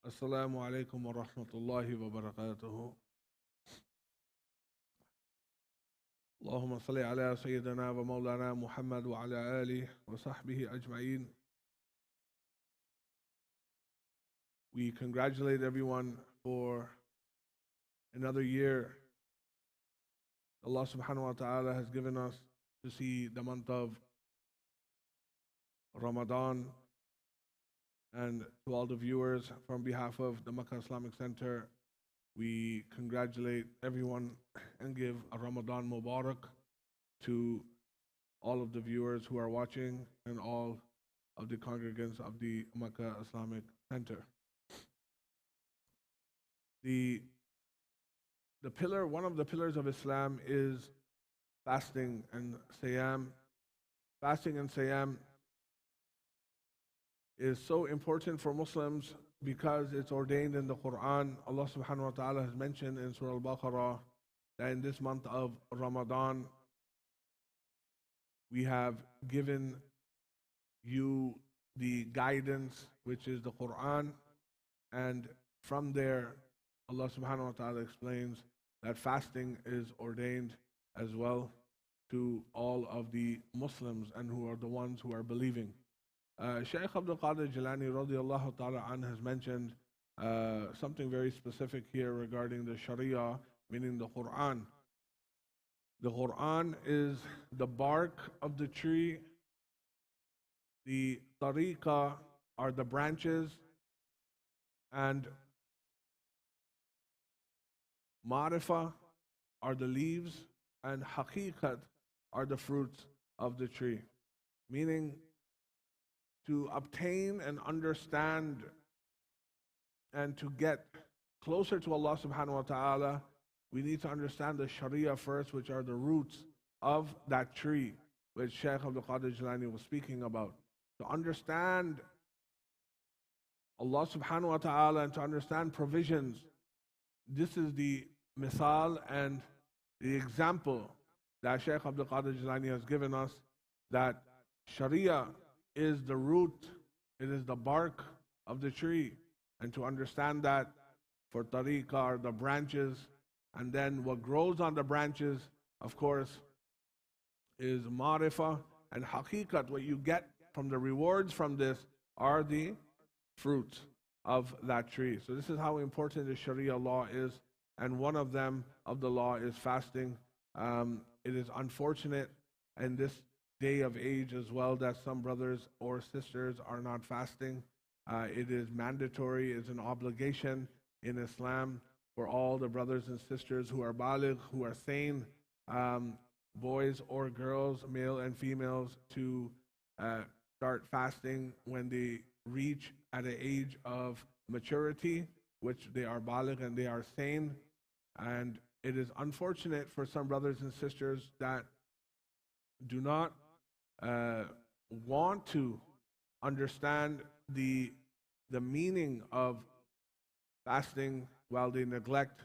Assalamualaikum wa rahmatullahi wa barakatuhu. Allahumma salli ala Sayyidina wa Mawlana Muhammad wa ala alihi wa sahbihi ajma'een. We congratulate everyone for another year Allah subhanahu wa ta'ala has given us to see the month of Ramadan. And to all the viewers, from behalf of the Makkah Islamic Center, we congratulate everyone and give a Ramadan Mubarak to all of the viewers who are watching and all of the congregants of the Makkah Islamic Center. One of the pillars of Islam is fasting and Siyam. Fasting and Siyam is so important for Muslims because it's ordained in the Quran. Allah subhanahu wa ta'ala has mentioned in Surah Al-Baqarah that in this month of Ramadan, we have given you the guidance, which is the Quran. And from there, Allah subhanahu wa ta'ala explains that fasting is ordained as well to all of the Muslims and who are the ones who are believing. Shaykh Abdul Qadir Jilani radiallahu ta'ala an has mentioned something very specific here regarding the Sharia, meaning the Quran. The Quran is the bark of the tree, the tariqah are the branches, and Marifa are the leaves, and haqiqat are the fruits of the tree. Meaning, to obtain and understand and to get closer to Allah subhanahu wa ta'ala, we need to understand the Sharia first, which are the roots of that tree, which Shaykh Abdul Qadir Jilani was speaking about. To understand Allah subhanahu wa ta'ala and to understand provisions, this is the misal and the example that Shaykh Abdul Qadir Jilani has given us, that Sharia is the root, it is the bark of the tree. And to understand that, for tariqah are the branches, and then what grows on the branches, of course, is marifa, and haqiqat, what you get from the rewards from this are the fruits of that tree. So this is how important the Sharia law is, and one of them of the law is fasting. It is unfortunate in this day of age as well that some brothers or sisters are not fasting. It is mandatory, it's an obligation in Islam for all the brothers and sisters who are baligh, who are sane, boys or girls, male and females, to start fasting when they reach at an age of maturity, which they are baligh and they are sane. And it is unfortunate for some brothers and sisters that do not want to understand the meaning of fasting while they neglect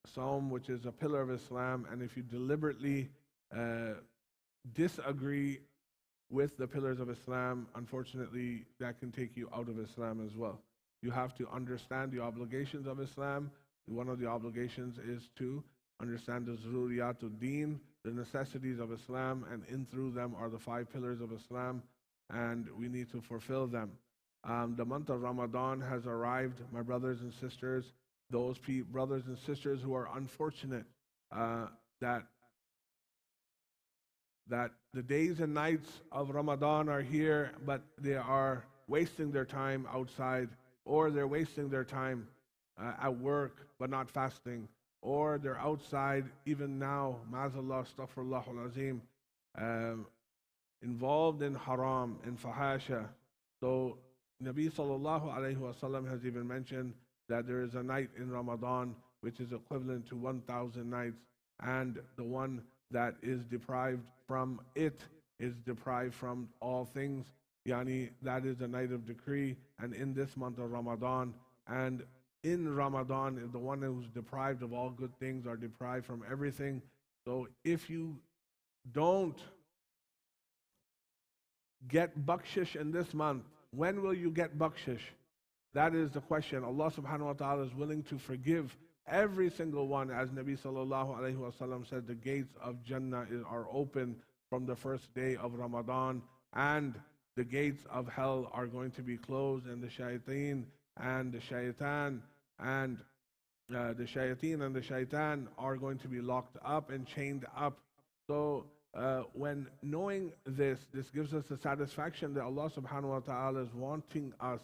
Saum, which is a pillar of Islam. And if you deliberately disagree with the pillars of Islam, unfortunately, that can take you out of Islam as well. You have to understand the obligations of Islam. One of the obligations is to understand the Zururiyatul Deen, the necessities of Islam, and in through them are the 5 pillars of Islam, and we need to fulfill them. The month of Ramadan has arrived, my brothers and sisters, those brothers and sisters who are unfortunate that the days and nights of Ramadan are here, but they are wasting their time outside, or they're wasting their time at work, but not fasting, or they're outside even now, ma'azallah, astaghfirullah al-azim, involved in haram, in fahasha. So Nabi sallallahu alayhi wasallam has even mentioned that there is a night in Ramadan which is equivalent to 1,000 nights, and the one that is deprived from it is deprived from all things. Yani, that is a night of decree, and in this month of Ramadan, and in Ramadan, the one who's deprived of all good things are deprived from everything. So if you don't get bakshish in this month, when will you get bakshish? That is the question. Allah subhanahu wa ta'ala is willing to forgive every single one. As Nabi sallallahu alayhi wa sallam said, the gates of Jannah are open from the first day of Ramadan, and the gates of hell are going to be closed, and the shayateen and the shaitan and the shayateen and the shaitan are going to be locked up and chained up. So when knowing this gives us the satisfaction that Allah subhanahu wa ta'ala is wanting us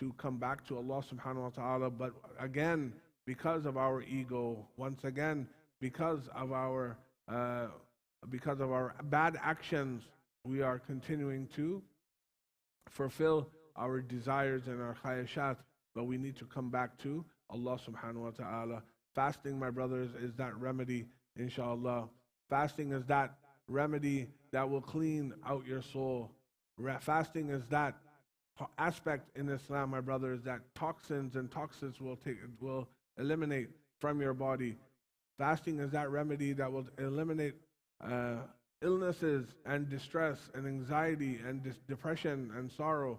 to come back to Allah subhanahu wa ta'ala. But again, because of our ego, once again, because of our bad actions, we are continuing to fulfill our desires and our khayashat, but we need to come back to Allah subhanahu wa ta'ala. Fasting, my brothers, is that remedy, inshallah. Fasting is that remedy that will clean out your soul. Fasting is that aspect in Islam, my brothers, that toxins and toxins will eliminate from your body. Fasting is that remedy that will eliminate illnesses and distress and anxiety and depression and sorrow.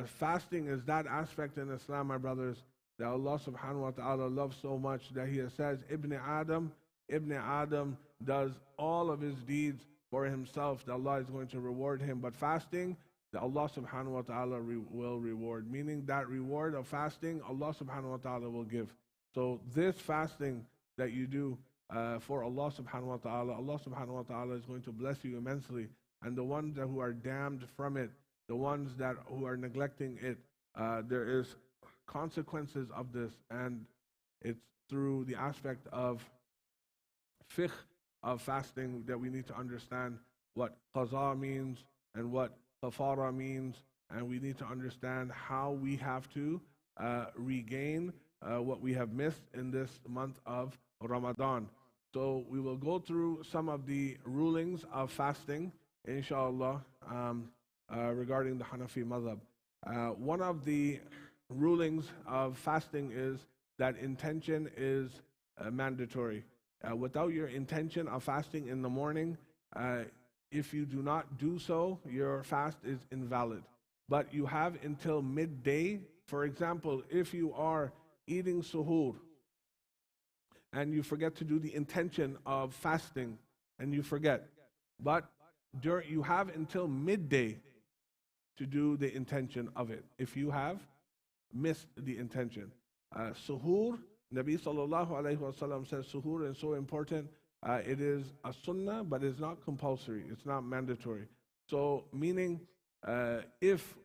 Fasting is that aspect in Islam, my brothers, that Allah subhanahu wa ta'ala loves so much that He says, Ibn Adam does all of his deeds for himself, that Allah is going to reward him. But fasting, that Allah subhanahu wa ta'ala will reward. Meaning that reward of fasting, Allah subhanahu wa ta'ala will give. So this fasting that you do for Allah subhanahu wa ta'ala, Allah subhanahu wa ta'ala is going to bless you immensely. And the ones who are damned from it, the ones who are neglecting it, there is consequences of this, and it's through the aspect of fiqh of fasting that we need to understand what qaza means and what kafara means, and we need to understand how we have to regain what we have missed in this month of Ramadan. So we will go through some of the rulings of fasting, inshallah, regarding the Hanafi madhab. One of the rulings of fasting is that intention is mandatory. Without your intention of fasting in the morning, if you do not do so, your fast is invalid. But you have until midday. For example, if you are eating suhoor and you forget to do the intention of fasting, and you forget, but you have until midday to do the intention of it. If you have missed the intention, suhoor, Nabi sallallahu alayhi wa sallam says suhoor is so important. It is a sunnah, but it's not compulsory. It's not mandatory. So meaning, if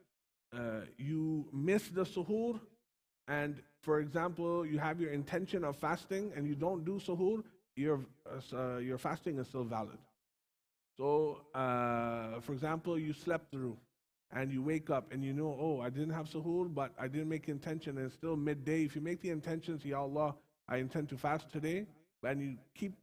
you miss the suhoor, and for example, you have your intention of fasting and you don't do suhoor, your fasting is still valid. So, for example, you slept through and you wake up and you know, oh, I didn't have suhoor, but I didn't make intention, and it's still midday. If you make the intention, say, Ya Allah, I intend to fast today, and you keep,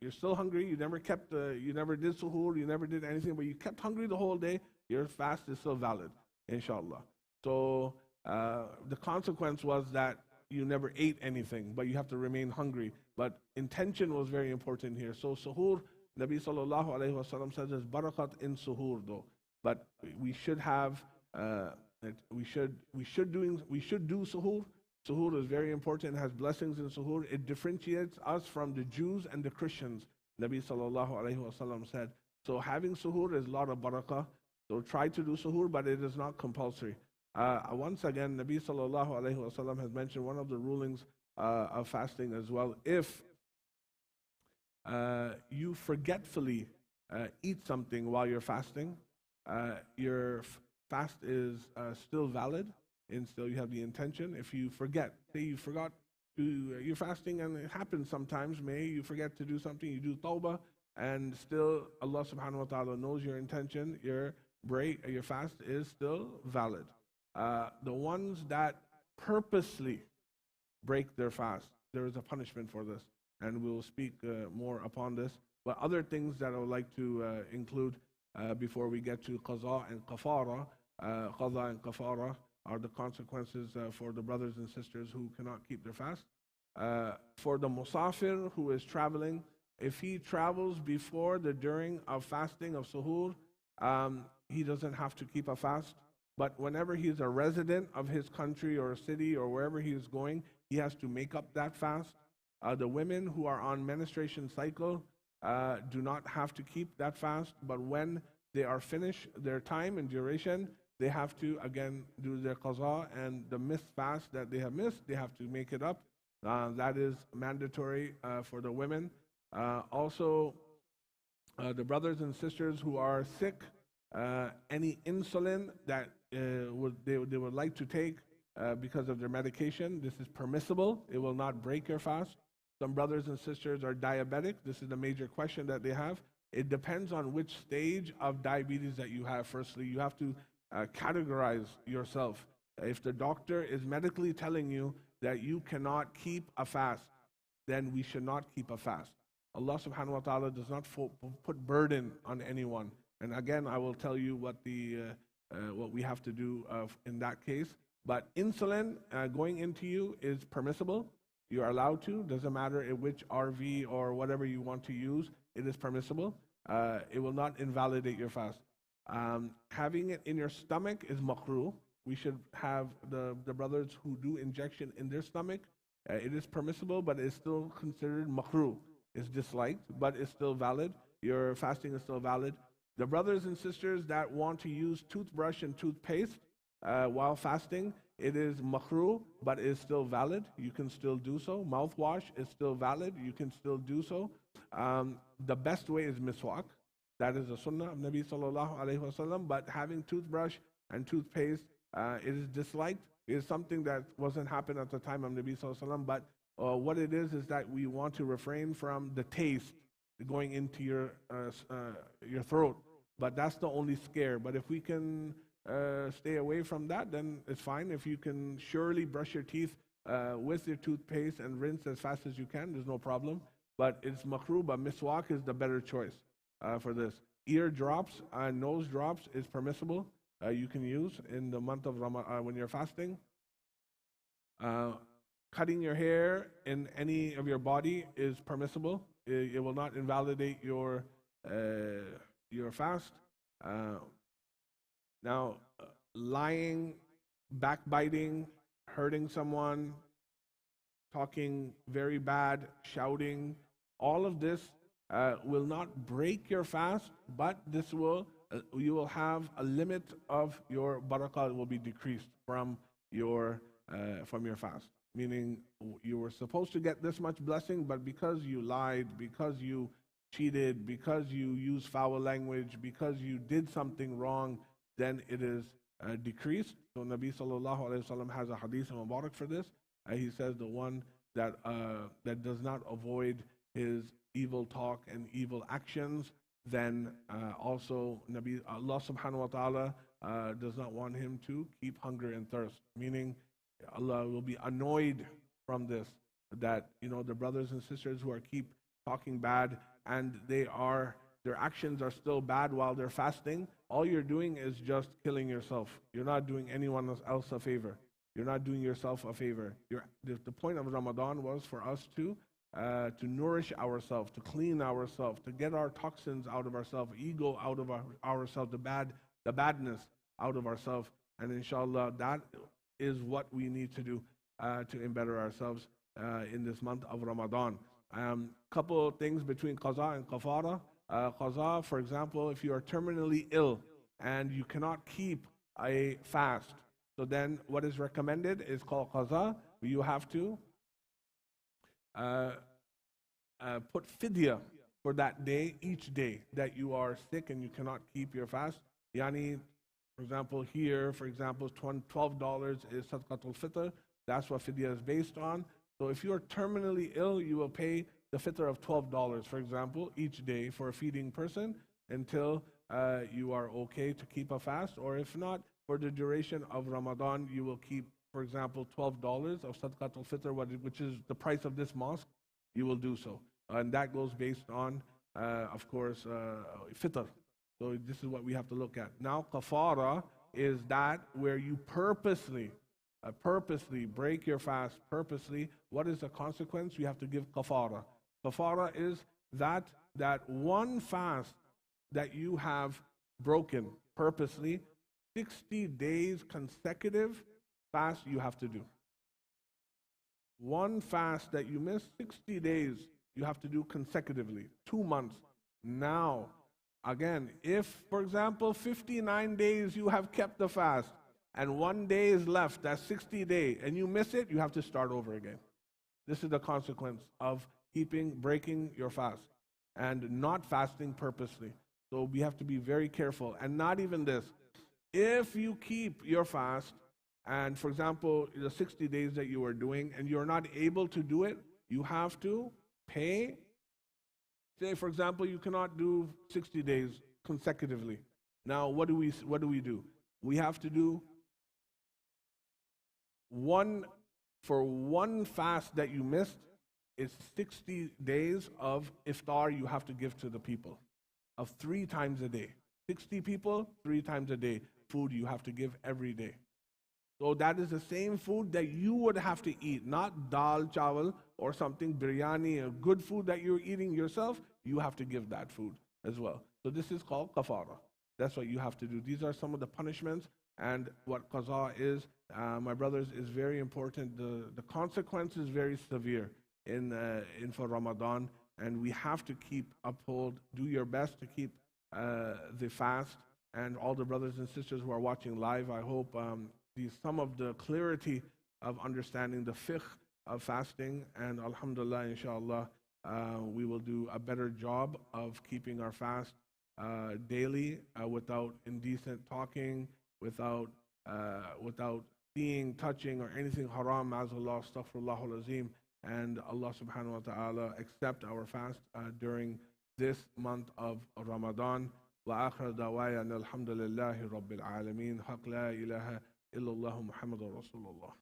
you're still hungry, you never did suhoor, you never did anything, but you kept hungry the whole day, your fast is still valid, inshallah. So the consequence was that you never ate anything, but you have to remain hungry. But intention was very important here. So suhoor, Nabi sallallahu alayhi wa sallam says, there's barakat in suhoor though. But we should have, we should do suhoor. Suhoor is very important, it has blessings in suhoor. It differentiates us from the Jews and the Christians, Nabi sallallahu alayhi wa sallam said. So having suhoor is a lot of barakah. So try to do suhoor, but it is not compulsory. Once again, Nabi sallallahu alayhi wa sallam has mentioned one of the rulings of fasting as well. If you forgetfully eat something while you're fasting, your fast is still valid, and still you have the intention. If you forget, say you forgot you're fasting, and it happens sometimes, you forget to do something, you do tawbah, and still Allah subhanahu wa ta'ala knows your intention, your fast is still valid. The ones that purposely break their fast, there is a punishment for this, and we'll speak more upon this. But other things that I would like to include before we get to qaza and kafara. Qaza and kafara are the consequences for the brothers and sisters who cannot keep their fast. For the musafir who is traveling, if he travels before the during of fasting of suhoor, he doesn't have to keep a fast. But whenever he's a resident of his country or city or wherever he is going, he has to make up that fast. The women who are on menstruation cycle do not have to keep that fast, but when they are finished their time and duration, they have to again do their qaza, and the missed fast that they have missed, they have to make it up. That is mandatory for the women. Also, the brothers and sisters who are sick, any insulin that they would like to take because of their medication, this is permissible. It will not break your fast. Some brothers and sisters are diabetic. This is the major question that they have. It depends on which stage of diabetes that you have. Firstly, you have to categorize yourself. If the doctor is medically telling you that you cannot keep a fast, then we should not keep a fast. Allah subhanahu wa ta'ala does not put burden on anyone. And again, I will tell you what we have to do in that case. But insulin going into you is permissible. You are allowed to. Doesn't matter which RV or whatever you want to use. It is permissible. It will not invalidate your fast. Having it in your stomach is makruh. We should have the brothers who do injection in their stomach. It is permissible, but it's still considered makruh. It's disliked, but it's still valid. Your fasting is still valid. The brothers and sisters that want to use toothbrush and toothpaste while fasting, it is makruh, but it's still valid. You can still do so. Mouthwash is still valid. You can still do so. The best way is miswak. That is the sunnah of Nabi sallallahu alayhi wasallam. But having toothbrush and toothpaste, it is disliked. It is something that wasn't happening at the time of Nabi sallallahu alayhi wasallam. But what it is that we want to refrain from the taste going into your throat. But that's the only scare. But if we can stay away from that, then it's fine. If you can surely brush your teeth with your toothpaste and rinse as fast as you can, there's no problem. But it's makruh, but miswak is the better choice for this. Ear drops and nose drops is permissible. You can use in the month of Ramadan when you're fasting. Cutting your hair in any of your body is permissible. It will not invalidate your fast. Now, lying, backbiting, hurting someone, talking very bad, shouting, all of this will not break your fast, but this will you will have a limit of your barakah will be decreased from your fast. Meaning you were supposed to get this much blessing, but because you lied, because you cheated, because you used foul language, because you did something wrong, then it is decreased. So Nabi sallallahu alayhi wa sallam has a hadith of Mubarak for this. He says the one that does not avoid his evil talk and evil actions, then also Allah subhanahu wa ta'ala does not want him to keep hunger and thirst. Meaning Allah will be annoyed from this, that the brothers and sisters who keep talking bad and their actions are still bad while they're fasting. All you're doing is just killing yourself. You're not doing anyone else a favor. You're not doing yourself a favor. The point of Ramadan was for us to nourish ourselves, to clean ourselves, to get our toxins out of ourselves, ego out of ourselves, the badness out of ourselves, and inshallah that is what we need to do to embetter ourselves in this month of Ramadan. Couple of things between qaza and kafara. Qaza, for example, if you are terminally ill and you cannot keep a fast, so then what is recommended is called qaza. You have to put fidya for that day, each day that you are sick and you cannot keep your fast. Yani, for example, here, $12 is sadaqatul fitr. That's what fidya is based on. So if you are terminally ill, you will pay the fitr of $12, for example, each day for a feeding person until you are okay to keep a fast. Or if not, for the duration of Ramadan, you will keep, for example, $12 of sadaqatul fitr, which is the price of this mosque, you will do so. And that goes based on, of course, fitr. So this is what we have to look at. Now, kafara is that where you purposely break your fast, purposely. What is the consequence? You have to give kafara. Kafara is that one fast that you have broken purposely, 60 days consecutive fast you have to do. One fast that you miss, 60 days you have to do consecutively, 2 months. Now, again, if, for example, 59 days you have kept the fast and 1 day is left, that's 60 days, and you miss it, you have to start over again. This is the consequence of breaking your fast and not fasting purposely. So we have to be very careful. And not even this. If you keep your fast, and for example, the 60 days that you are doing, and you're not able to do it, you have to pay. Say, for example, you cannot do 60 days consecutively. Now, what do we do? We have to do for one fast that you missed. It's 60 days of iftar you have to give to the people, of 3 times a day. 60 people, 3 times a day. Food you have to give every day. So that is the same food that you would have to eat, not dal, chawal, or something, biryani, a good food that you're eating yourself, you have to give that food as well. So this is called kafara. That's what you have to do. These are some of the punishments, and what qaza is, my brothers, is very important. The consequence is very severe for Ramadan, and we have to do your best to keep the fast. And all the brothers and sisters who are watching live, I hope some of the clarity of understanding the fiqh of fasting, and alhamdulillah, inshallah, we will do a better job of keeping our fast daily without indecent talking, without seeing, touching, or anything haram, ma'azallah, astaghfirullah al-azim. And Allah subhanahu wa ta'ala accept our fast during this month of Ramadan. وآخر دعوانا الحمد لله رب العالمين حق لا إله إلا الله محمد رسول الله.